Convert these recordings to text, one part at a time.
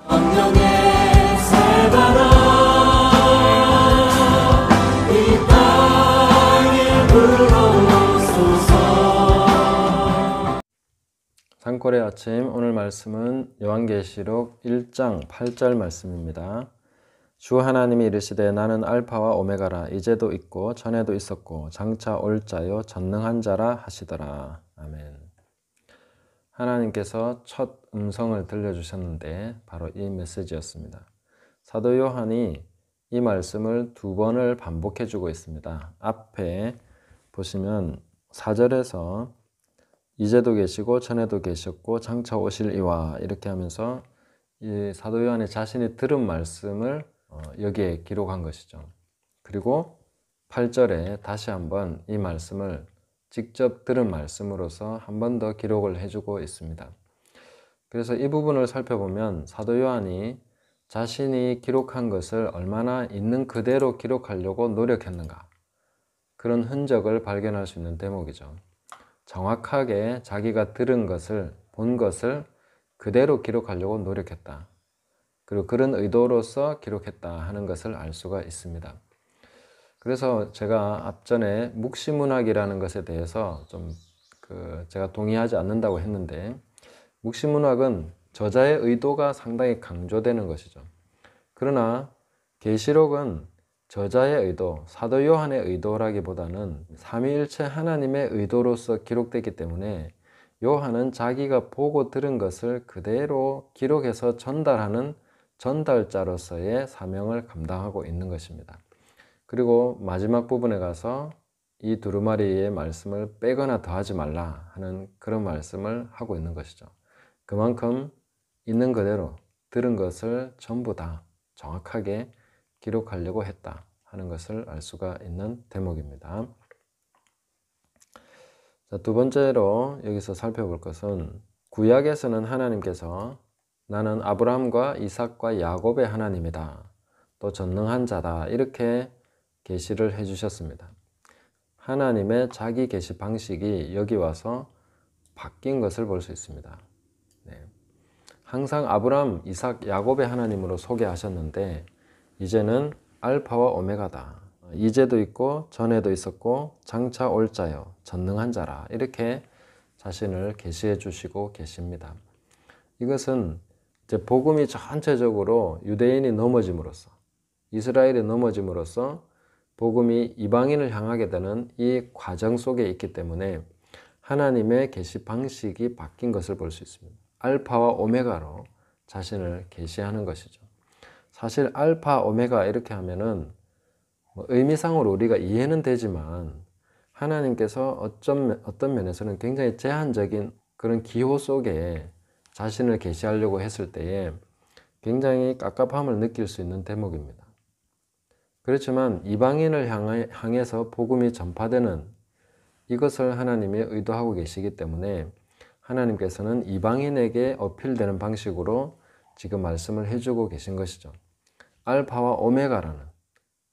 성령의 새바람 이 땅에 불어오소서. 산골의 아침, 오늘 말씀은 요한계시록 1장 8절 말씀입니다. 주 하나님이 이르시되 나는 알파와 오메가라. 이제도 있고 전에도 있었고 장차 올 자요 전능한 자라 하시더라. 아멘. 하나님께서 첫 음성을 들려주셨는데 바로 이 메시지였습니다. 사도 요한이 이 말씀을 두 번을 반복해 주고 있습니다. 앞에 보시면 4절에서 이제도 계시고 전에도 계셨고 장차 오실 이와 이렇게 하면서 이 사도 요한이 자신이 들은 말씀을 여기에 기록한 것이죠. 그리고 8절에 다시 한번 이 말씀을 직접 들은 말씀으로서 한 번 더 기록을 해주고 있습니다. 그래서 이 부분을 살펴보면 사도 요한이 자신이 기록한 것을 얼마나 있는 그대로 기록하려고 노력했는가, 그런 흔적을 발견할 수 있는 대목이죠. 정확하게 자기가 들은 것을, 본 것을 그대로 기록하려고 노력했다. 그리고 그런 의도로서 기록했다 하는 것을 알 수가 있습니다. 그래서 제가 앞전에 묵시문학이라는 것에 대해서 좀 제가 동의하지 않는다고 했는데, 묵시문학은 저자의 의도가 상당히 강조되는 것이죠. 그러나 계시록은 저자의 의도, 사도 요한의 의도라기보다는 삼위일체 하나님의 의도로서 기록되기 때문에 요한은 자기가 보고 들은 것을 그대로 기록해서 전달하는 전달자로서의 사명을 감당하고 있는 것입니다. 그리고 마지막 부분에 가서 이 두루마리의 말씀을 빼거나 더하지 말라 하는 그런 말씀을 하고 있는 것이죠. 그만큼 있는 그대로 들은 것을 전부 다 정확하게 기록하려고 했다 하는 것을 알 수가 있는 대목입니다. 자, 두 번째로 여기서 살펴볼 것은 구약에서는 하나님께서 나는 아브라함과 이삭과 야곱의 하나님이다, 또 전능한 자다, 이렇게 계시를 해주셨습니다. 하나님의 자기 계시 방식이 여기 와서 바뀐 것을 볼 수 있습니다. 항상 아브라함, 이삭, 야곱의 하나님으로 소개하셨는데 이제는 알파와 오메가다, 이제도 있고 전에도 있었고 장차 올 자요 전능한 자라, 이렇게 자신을 계시해 주시고 계십니다. 이것은 이제 복음이 전체적으로 유대인이 넘어짐으로써, 이스라엘이 넘어짐으로써 복음이 이방인을 향하게 되는 이 과정 속에 있기 때문에 하나님의 계시 방식이 바뀐 것을 볼 수 있습니다. 알파와 오메가로 자신을 계시하는 것이죠. 사실 알파, 오메가 이렇게 하면은 의미상으로 우리가 이해는 되지만 하나님께서 어떤 면에서는 굉장히 제한적인 그런 기호 속에 자신을 계시하려고 했을 때에 굉장히 깝깝함을 느낄 수 있는 대목입니다. 그렇지만 이방인을 향해서 복음이 전파되는 이것을 하나님이 의도하고 계시기 때문에 하나님께서는 이방인에게 어필되는 방식으로 지금 말씀을 해주고 계신 것이죠. 알파와 오메가라는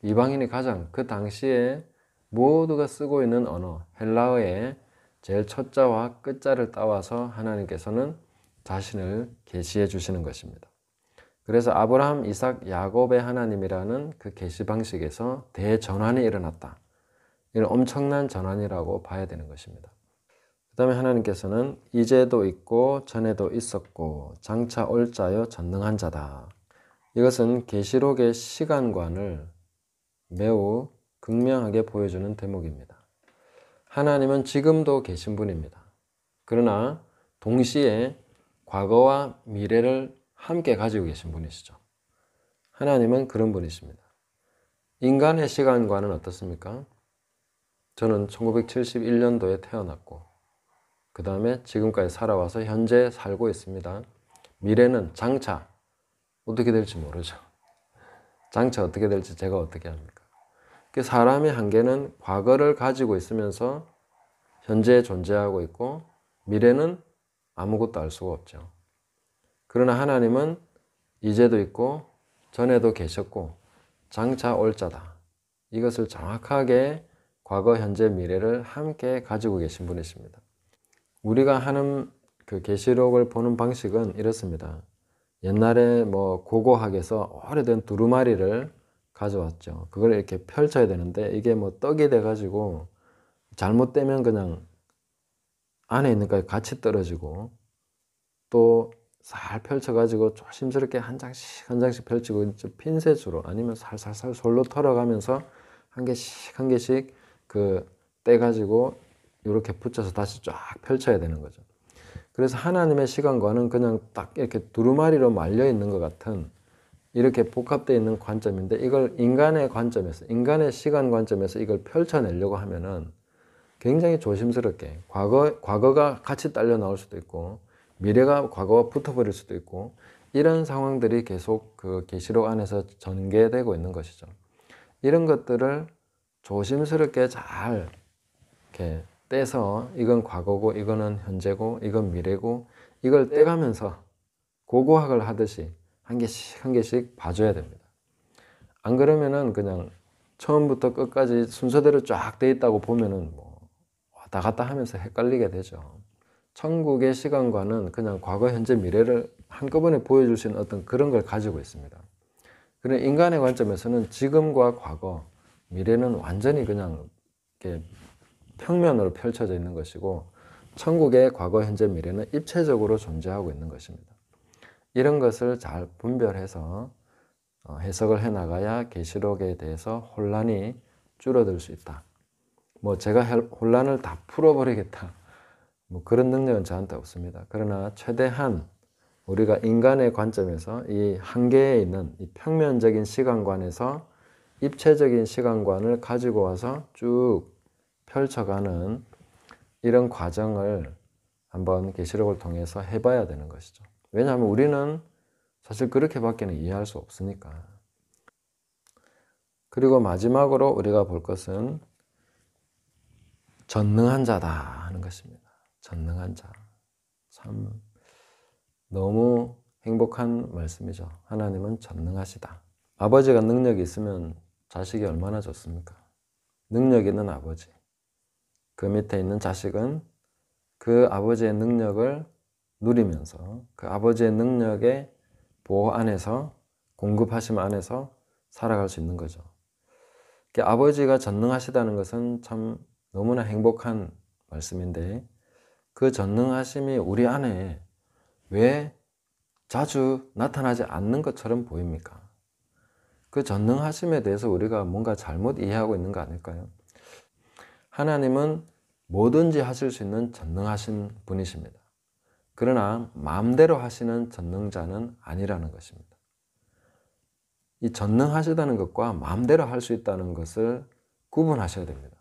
이방인이 가장 그 당시에 모두가 쓰고 있는 언어, 헬라어의 제일 첫자와 끝자를 따와서 하나님께서는 자신을 계시해 주시는 것입니다. 그래서 아브라함, 이삭, 야곱의 하나님이라는 그 계시 방식에서 대전환이 일어났다. 이런 엄청난 전환이라고 봐야 되는 것입니다. 그 다음에 하나님께서는 이제도 있고 전에도 있었고 장차 올 자요 전능한 자다. 이것은 계시록의 시간관을 매우 극명하게 보여주는 대목입니다. 하나님은 지금도 계신 분입니다. 그러나 동시에 과거와 미래를 함께 가지고 계신 분이시죠. 하나님은 그런 분이십니다. 인간의 시간관은 어떻습니까? 저는 1971년도에 태어났고 그 다음에 지금까지 살아와서 현재 살고 있습니다. 미래는 장차 어떻게 될지 모르죠. 장차 어떻게 될지 제가 어떻게 합니까? 사람의 한계는 과거를 가지고 있으면서 현재에 존재하고 있고 미래는 아무것도 알 수가 없죠. 그러나 하나님은 이제도 있고 전에도 계셨고 장차 올 자다. 이것을 정확하게 과거, 현재, 미래를 함께 가지고 계신 분이십니다. 우리가 하는 그 계시록을 보는 방식은 이렇습니다. 옛날에 뭐 고고학에서 오래된 두루마리를 가져왔죠. 그걸 이렇게 펼쳐야 되는데 이게 뭐 떡이 돼가지고 잘못되면 그냥 안에 있는 것까지 같이 떨어지고, 또 살 펼쳐가지고 조심스럽게 한 장씩 한 장씩 펼치고 핀셋으로 아니면 살살살 솔로 털어가면서 한 개씩 한 개씩 그 떼가지고 이렇게 붙여서 다시 쫙 펼쳐야 되는 거죠. 그래서 하나님의 시간과는 그냥 딱 이렇게 두루마리로 말려 있는 것 같은 이렇게 복합되어 있는 관점인데, 이걸 인간의 관점에서, 인간의 시간 관점에서 이걸 펼쳐내려고 하면은 굉장히 조심스럽게 과거가 같이 딸려 나올 수도 있고 미래가 과거와 붙어버릴 수도 있고, 이런 상황들이 계속 그 계시록 안에서 전개되고 있는 것이죠. 이런 것들을 조심스럽게 잘 이렇게 떼서 이건 과거고 이거는 현재고 이건 미래고 이걸 떼가면서 고고학을 하듯이 한 개씩 한 개씩 봐줘야 됩니다. 안 그러면은 그냥 처음부터 끝까지 순서대로 쫙 돼 있다고 보면은 뭐 왔다 갔다 하면서 헷갈리게 되죠. 천국의 시간과는 그냥 과거, 현재, 미래를 한꺼번에 보여줄 수 있는 어떤 그런 걸 가지고 있습니다. 그런데 인간의 관점에서는 지금과 과거, 미래는 완전히 그냥 이렇게 평면으로 펼쳐져 있는 것이고, 천국의 과거, 현재, 미래는 입체적으로 존재하고 있는 것입니다. 이런 것을 잘 분별해서 해석을 해 나가야 계시록에 대해서 혼란이 줄어들 수 있다. 뭐 제가 혼란을 다 풀어버리겠다, 뭐 그런 능력은 저한테 없습니다. 그러나 최대한 우리가 인간의 관점에서 이 한계에 있는 이 평면적인 시간관에서 입체적인 시간관을 가지고 와서 쭉 펼쳐가는 이런 과정을 한번 계시록을 통해서 해봐야 되는 것이죠. 왜냐하면 우리는 사실 그렇게밖에는 이해할 수 없으니까. 그리고 마지막으로 우리가 볼 것은 전능한 자다 하는 것입니다. 전능한 자. 참 너무 행복한 말씀이죠. 하나님은 전능하시다. 아버지가 능력이 있으면 자식이 얼마나 좋습니까? 능력 있는 아버지, 그 밑에 있는 자식은 그 아버지의 능력을 누리면서 그 아버지의 능력의 보호 안에서, 공급하심 안에서 살아갈 수 있는 거죠. 아버지가 전능하시다는 것은 참 너무나 행복한 말씀인데, 그 전능하심이 우리 안에 왜 자주 나타나지 않는 것처럼 보입니까? 그 전능하심에 대해서 우리가 뭔가 잘못 이해하고 있는 거 아닐까요? 하나님은 뭐든지 하실 수 있는 전능하신 분이십니다. 그러나 마음대로 하시는 전능자는 아니라는 것입니다. 이 전능하시다는 것과 마음대로 할 수 있다는 것을 구분하셔야 됩니다.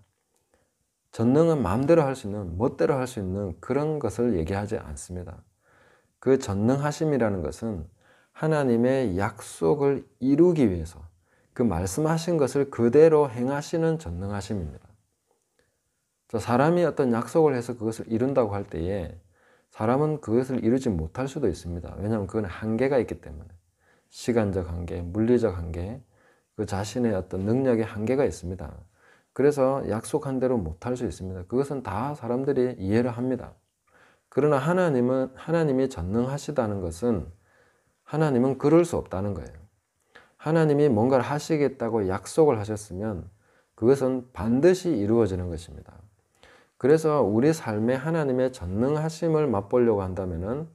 전능은 마음대로 할 수 있는, 멋대로 할 수 있는 그런 것을 얘기하지 않습니다. 그 전능하심이라는 것은 하나님의 약속을 이루기 위해서 그 말씀하신 것을 그대로 행하시는 전능하심입니다. 사람이 어떤 약속을 해서 그것을 이룬다고 할 때에 사람은 그것을 이루지 못할 수도 있습니다. 왜냐하면 그건 한계가 있기 때문에. 시간적 한계, 물리적 한계, 그 자신의 어떤 능력의 한계가 있습니다. 그래서 약속한 대로 못할 수 있습니다. 그것은 다 사람들이 이해를 합니다. 그러나 하나님이 전능하시다는 것은 하나님은 그럴 수 없다는 거예요. 하나님이 뭔가를 하시겠다고 약속을 하셨으면 그것은 반드시 이루어지는 것입니다. 그래서 우리 삶에 하나님의 전능하심을 맛보려고 한다면은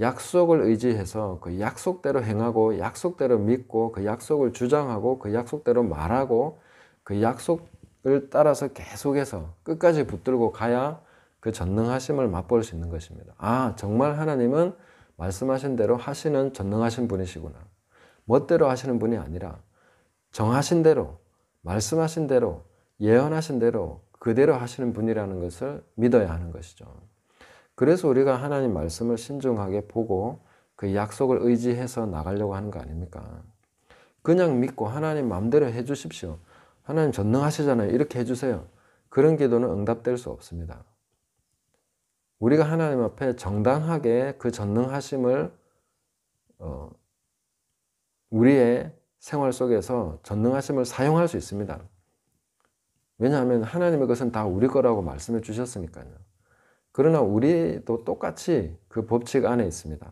약속을 의지해서 그 약속대로 행하고 약속대로 믿고 그 약속을 주장하고 그 약속대로 말하고 그 약속을 따라서 계속해서 끝까지 붙들고 가야 그 전능하심을 맛볼 수 있는 것입니다. 아, 정말 하나님은 말씀하신 대로 하시는 전능하신 분이시구나. 멋대로 하시는 분이 아니라 정하신 대로, 말씀하신 대로, 예언하신 대로 그대로 하시는 분이라는 것을 믿어야 하는 것이죠. 그래서 우리가 하나님 말씀을 신중하게 보고 그 약속을 의지해서 나가려고 하는 거 아닙니까? 그냥 믿고 하나님 마음대로 해주십시오. 하나님 전능하시잖아요. 이렇게 해주세요. 그런 기도는 응답될 수 없습니다. 우리가 하나님 앞에 정당하게 그 전능하심을 우리의 생활 속에서 전능하심을 사용할 수 있습니다. 왜냐하면 하나님의 것은 다 우리 거라고 말씀해 주셨으니까요. 그러나 우리도 똑같이 그 법칙 안에 있습니다.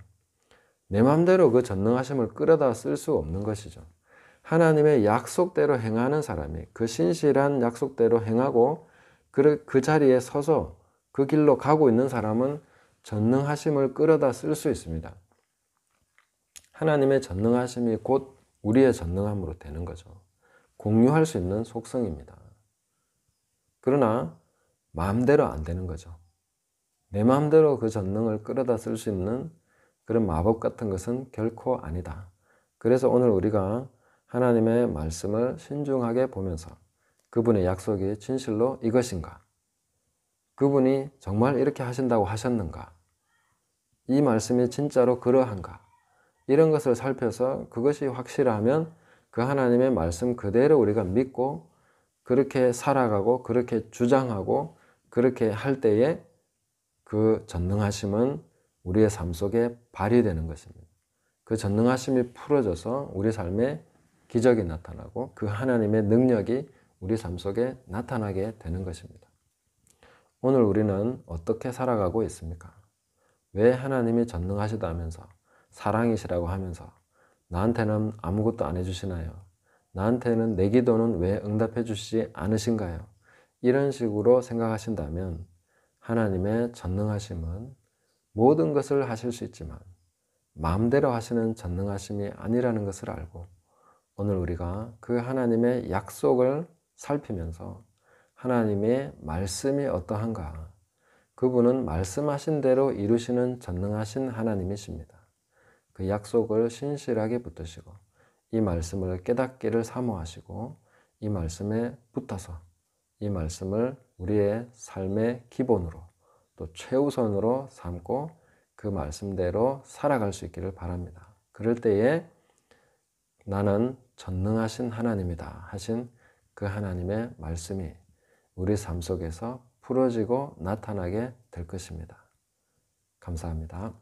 내 마음대로 그 전능하심을 끌어다 쓸 수 없는 것이죠. 하나님의 약속대로 행하는 사람이, 그 신실한 약속대로 행하고 그 자리에 서서 그 길로 가고 있는 사람은 전능하심을 끌어다 쓸 수 있습니다. 하나님의 전능하심이 곧 우리의 전능함으로 되는 거죠. 공유할 수 있는 속성입니다. 그러나 마음대로 안 되는 거죠. 내 마음대로 그 전능을 끌어다 쓸 수 있는 그런 마법 같은 것은 결코 아니다. 그래서 오늘 우리가 하나님의 말씀을 신중하게 보면서 그분의 약속이 진실로 이것인가? 그분이 정말 이렇게 하신다고 하셨는가? 이 말씀이 진짜로 그러한가? 이런 것을 살펴서 그것이 확실하면 그 하나님의 말씀 그대로 우리가 믿고 그렇게 살아가고 그렇게 주장하고 그렇게 할 때에 그 전능하심은 우리의 삶 속에 발휘되는 것입니다. 그 전능하심이 풀어져서 우리 삶에 기적이 나타나고 그 하나님의 능력이 우리 삶 속에 나타나게 되는 것입니다. 오늘 우리는 어떻게 살아가고 있습니까? 왜 하나님이 전능하시다면서 사랑이시라고 하면서 나한테는 아무것도 안 해주시나요? 나한테는 내 기도는 왜 응답해 주시지 않으신가요? 이런 식으로 생각하신다면 하나님의 전능하심은 모든 것을 하실 수 있지만 마음대로 하시는 전능하심이 아니라는 것을 알고 오늘 우리가 그 하나님의 약속을 살피면서 하나님의 말씀이 어떠한가? 그분은 말씀하신 대로 이루시는 전능하신 하나님이십니다. 그 약속을 신실하게 붙드시고 이 말씀을 깨닫기를 사모하시고 이 말씀에 붙어서 이 말씀을 우리의 삶의 기본으로 또 최우선으로 삼고 그 말씀대로 살아갈 수 있기를 바랍니다. 그럴 때에 나는 전능하신 하나님이다 하신 그 하나님의 말씀이 우리 삶 속에서 풀어지고 나타나게 될 것입니다. 감사합니다.